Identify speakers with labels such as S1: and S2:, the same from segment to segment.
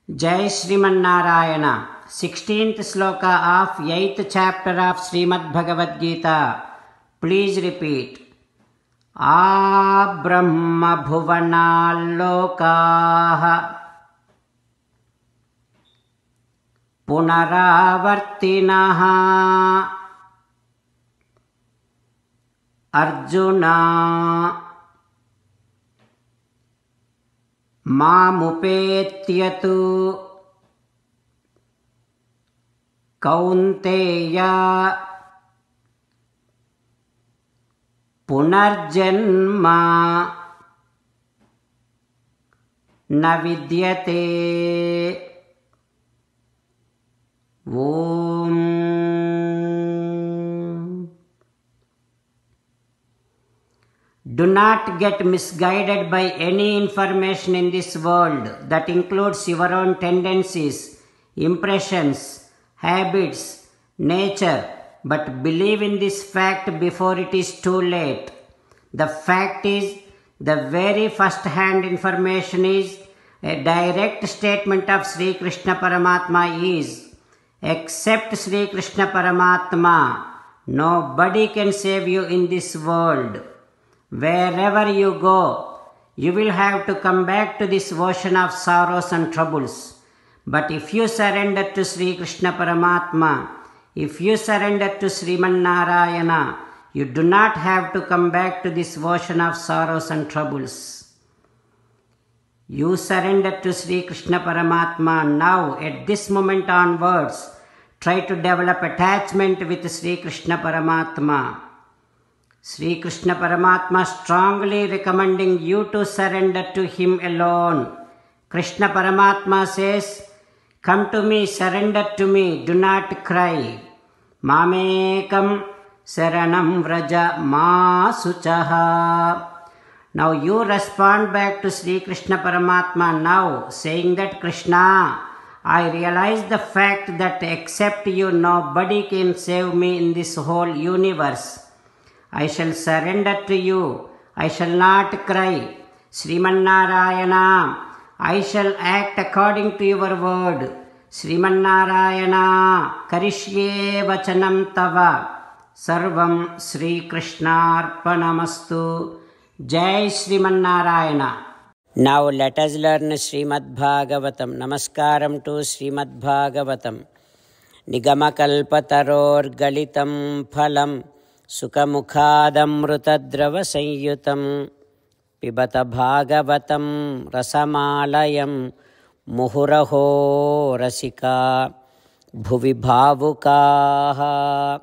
S1: Jai Srimanarayana. 16th sloka of 8th chapter of Srimad Bhagavad Gita. Please repeat. Brahma bhuvanalokaha punaravartinaha Arjuna Mamupetyatu Kaunteya Punarjanma Na vidyate. Om. Do not get misguided by any information in this world that includes your own tendencies, impressions, habits, nature, but believe in this fact before it is too late. The fact is, the very first-hand information is a direct statement of Sri Krishna Paramatma is, except Sri Krishna Paramatma, nobody can save you in this world. Wherever you go, you will have to come back to this ocean of sorrows and troubles. But if you surrender to Sri Krishna Paramatma, if you surrender to Sriman Narayana, you do not have to come back to this ocean of sorrows and troubles. You surrender to Sri Krishna Paramatma now, at this moment onwards. Try to develop attachment with Sri Krishna Paramatma. Sri Krishna Paramatma strongly recommending you to surrender to Him alone. Krishna Paramatma says, "Come to me, surrender to me, do not cry. Mamekam saranam vraja ma suchaha." Now you respond back to Sri Krishna Paramatma now, saying that, "Krishna, I realize the fact that except you, nobody can save me in this whole universe. I shall surrender to you. I shall not cry. Sriman Narayana, I shall act according to your word. Sriman Narayana, karishye vachanam tava. Sarvam Sri Krishnarpanamastu. Jai Sriman Narayana." Now let us learn Srimad Bhagavatam. Namaskaram to Srimad Bhagavatam. Nigamakalpataror galitam phalam Sukhamukhadamrutadrava sanyutam Pibata Bhagavatam rasamalayam Muhuraho rasika bhuvi bhavukaha.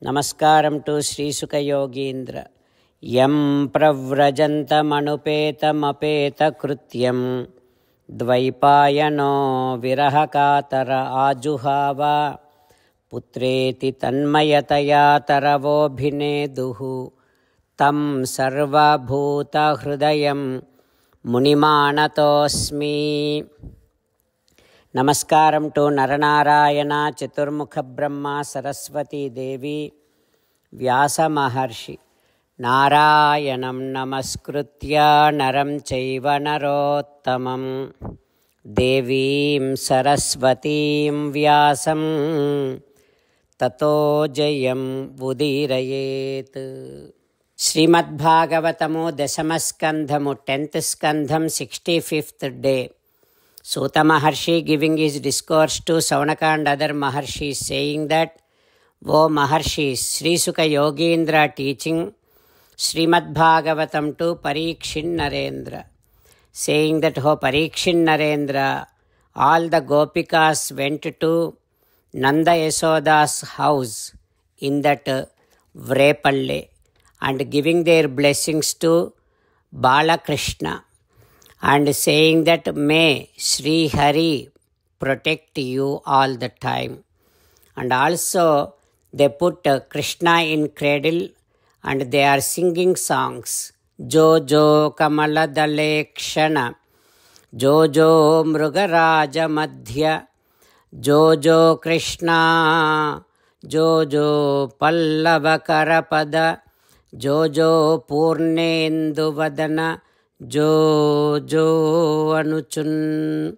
S1: Namaskaram to Sri Sukha Yogindra. Yam pravrajantamanupeta krutyam Dvaipayano virahakatara ajuhava Putreti tanmayataya taravobhineduhu Tam sarva bhuta hrudayam munimanatosmi. Namaskaram to Naranarayana Chaturmukha Brahma Saraswati Devi Vyasa Maharshi. Narayanam namaskritya naram chaiva narottamam Devim Saraswatim Vyasam Tato Jayam Udirayet. Srimad Bhagavatamu Dasamaskandhamu 10th Skandham 65th day. Suta Maharshi giving his discourse to Saunaka and other Maharshis, saying that, "O Maharshis, Sri Sukha Yogindra teaching Srimad Bhagavatam to Parikshin Narendra, saying that, O Parikshin Narendra, all the Gopikas went to Nanda Yasoda's house in that Vrepalle and giving their blessings to Balakrishna and saying that, may Sri Hari protect you all the time. And also they put Krishna in cradle and they are singing songs. Jo jo kamala dalekshana, jo jo mrugaraja madhya, jo jo Krishna, jo jo pallava karapada, jo jo purnendu vadana, jo jo anuchun.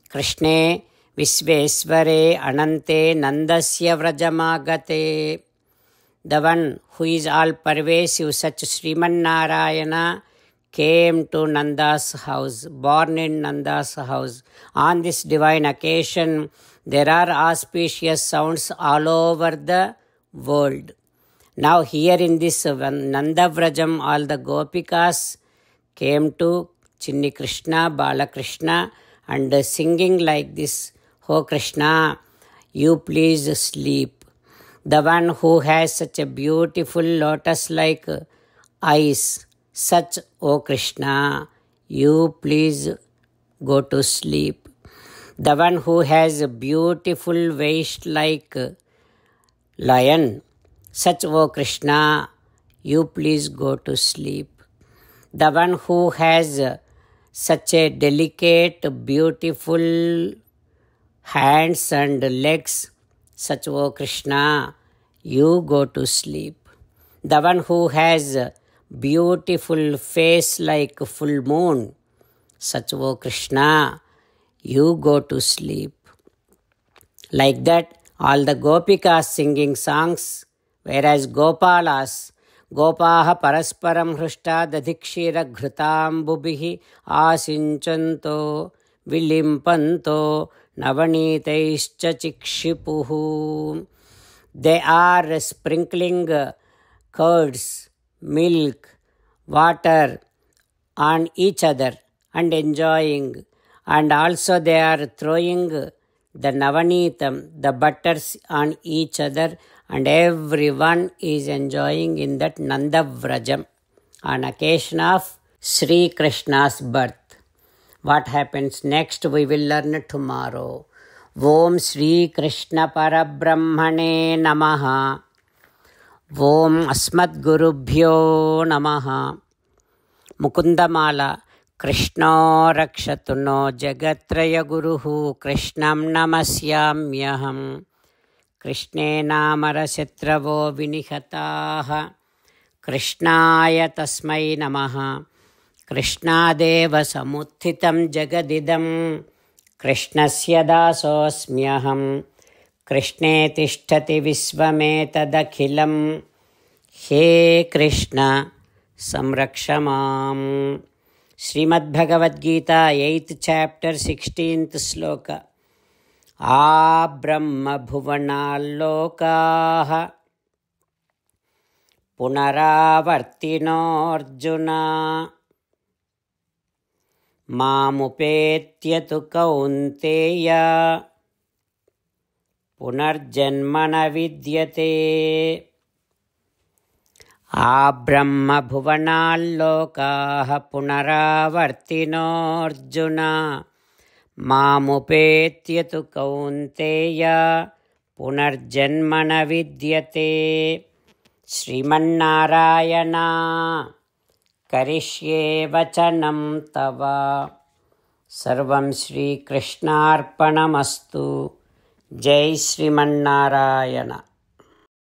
S1: Krishne Visvesware Anante Nandasya Vrajamagate. The one who is all pervasive, such Sriman Narayana, came to Nanda's house, born in Nanda's house. On this divine occasion, there are auspicious sounds all over the world. Now here in this Nanda Vrajam, all the Gopikas came to Chinni Krishna, Bala Krishna, and singing like this, "Oh Krishna, you please sleep. The one who has such a beautiful lotus-like eyes, such, O Krishna, you please go to sleep. The one who has a beautiful waist like lion, such, O Krishna, you please go to sleep. The one who has such a delicate, beautiful hands and legs, such, O Krishna, you go to sleep. The one who has a beautiful face like full moon, such, O Krishna, you go to sleep." Like that, all the Gopikas singing songs, whereas Gopalas, Gopaha parasparam hrushta dadhikshira ghrutambubihi asinchanto vilimpanto navanitaischa chikshipuhu. They are sprinkling curds, milk, water on each other and enjoying. And also they are throwing the navanitam, the butters on each other, and everyone is enjoying in that Nanda Vrajam on occasion of Sri Krishna's birth. What happens next we will learn tomorrow. Om Sri Krishna Parabrahmane Namaha. Om Asmad Gurubhyo Namaha. Mukundamala. Krishna Rakshatu no Jagatraya Guruhu Krishnam Namasyamyaham. Krishne Namara Shatravo Vinihataha. Krishnaya Tasmai Namaha. Krishnadeva Samuthitam Jagadidam. Krishnasya Dasosmyaham. Krishne Tishtati Visvametadakhilam. He Krishna Samrakshamam. Srimad Bhagavad Gita, 8th chapter, 16th sloka. Brahma bhuvanalokaha punaravartino Arjuna mamupetyatu kaunteya punarjanmana vidyate. Brahma bhuvanalokaha punaravartino Arjuna mamupetyatu kaunteya punarjanmana vidyate. Srimannarayana karishye vachanam tava. Sarvam Shri Krishnarpanamastu. Jai Srimannarayana.